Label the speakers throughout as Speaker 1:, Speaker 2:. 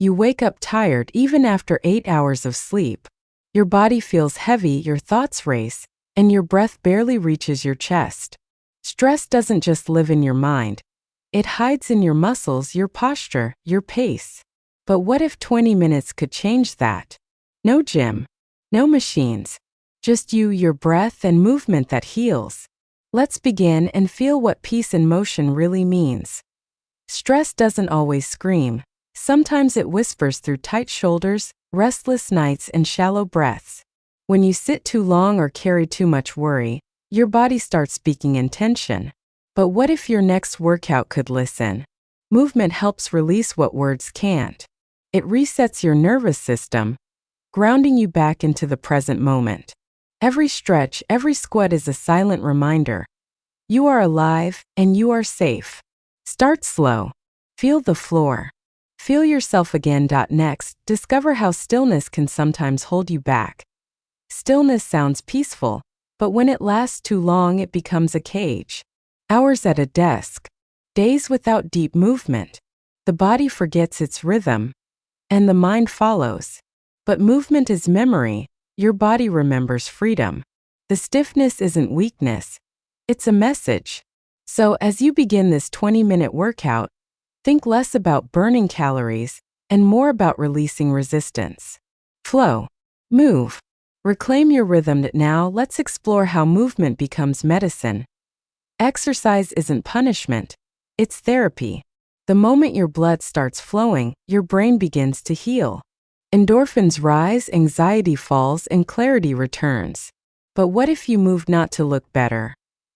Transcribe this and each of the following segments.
Speaker 1: You wake up tired even after 8 hours of sleep. Your body feels heavy, your thoughts race, and your breath barely reaches your chest. Stress doesn't just live in your mind. It hides in your muscles, your posture, your pace. But what if 20 minutes could change that? No gym, no machines, just you, your breath, and movement that heals. Let's begin and feel what peace in motion really means. Stress doesn't always scream. Sometimes it whispers through tight shoulders, restless nights, and shallow breaths. When you sit too long or carry too much worry, your body starts speaking in tension. But what if your next workout could listen? Movement helps release what words can't. It resets your nervous system, grounding you back into the present moment. Every stretch, every squat is a silent reminder. You are alive and you are safe. Start slow. Feel the floor. Feel yourself again. Next, discover how stillness can sometimes hold you back. Stillness sounds peaceful, but when it lasts too long, it becomes a cage. Hours at a desk, days without deep movement. The body forgets its rhythm, and the mind follows. But movement is memory. Your body remembers freedom. The stiffness isn't weakness. It's a message. So as you begin this 20-minute workout, think less about burning calories and more about releasing resistance. Flow. Move. Reclaim your rhythm. Now let's explore how movement becomes medicine. Exercise isn't punishment. It's therapy. The moment your blood starts flowing, your brain begins to heal. Endorphins rise, anxiety falls, and clarity returns. But what if you moved not to look better,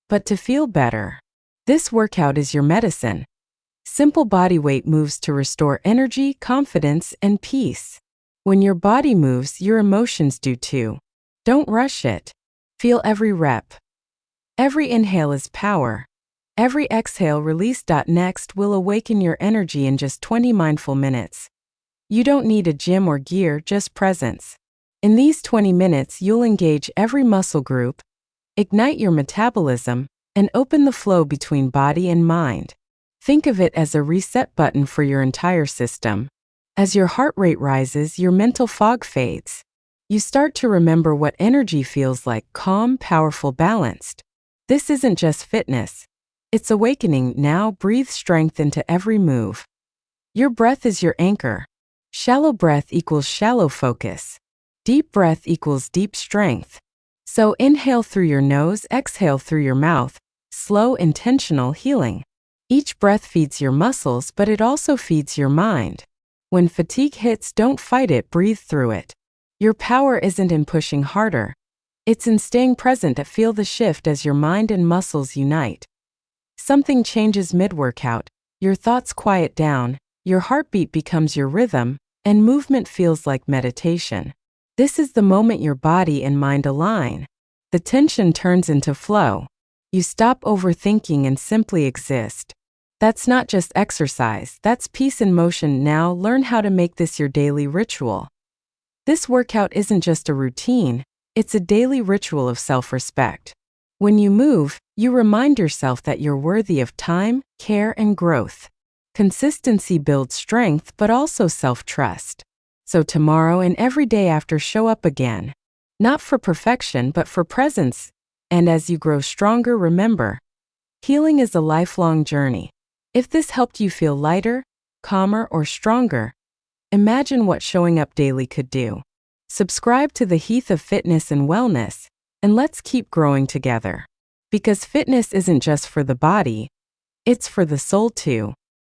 Speaker 1: but to feel better? This workout is your medicine. Simple body weight moves to restore energy, confidence, and peace. When your body moves, your emotions do too. Don't rush it. Feel every rep. Every inhale is power. Every exhale release. Next, we'll awaken your energy in just 20 mindful minutes. You don't need a gym or gear, just presence. In these 20 minutes, you'll engage every muscle group, ignite your metabolism, and open the flow between body and mind. Think of it as a reset button for your entire system. As your heart rate rises, your mental fog fades. You start to remember what energy feels like: calm, powerful, balanced. This isn't just fitness. It's awakening. Now breathe strength into every move. Your breath is your anchor. Shallow breath equals shallow focus. Deep breath equals deep strength. So inhale through your nose, exhale through your mouth. Slow, intentional healing. Each breath feeds your muscles, but it also feeds your mind. When fatigue hits, don't fight it, breathe through it. Your power isn't in pushing harder. It's in staying present. Feel the shift as your mind and muscles unite. Something changes mid-workout. Your thoughts quiet down, your heartbeat becomes your rhythm, and movement feels like meditation. This is the moment your body and mind align. The tension turns into flow. You stop overthinking and simply exist. That's not just exercise, that's peace in motion. Now learn how to make this your daily ritual. This workout isn't just a routine, it's a daily ritual of self-respect. When you move, you remind yourself that you're worthy of time, care, and growth. Consistency builds strength, but also self-trust. So tomorrow and every day after, show up again. Not for perfection, but for presence. And as you grow stronger, remember, healing is a lifelong journey. If this helped you feel lighter, calmer, or stronger, imagine what showing up daily could do. Subscribe to the Heath of Fitness and Wellness, and let's keep growing together. Because fitness isn't just for the body, it's for the soul too.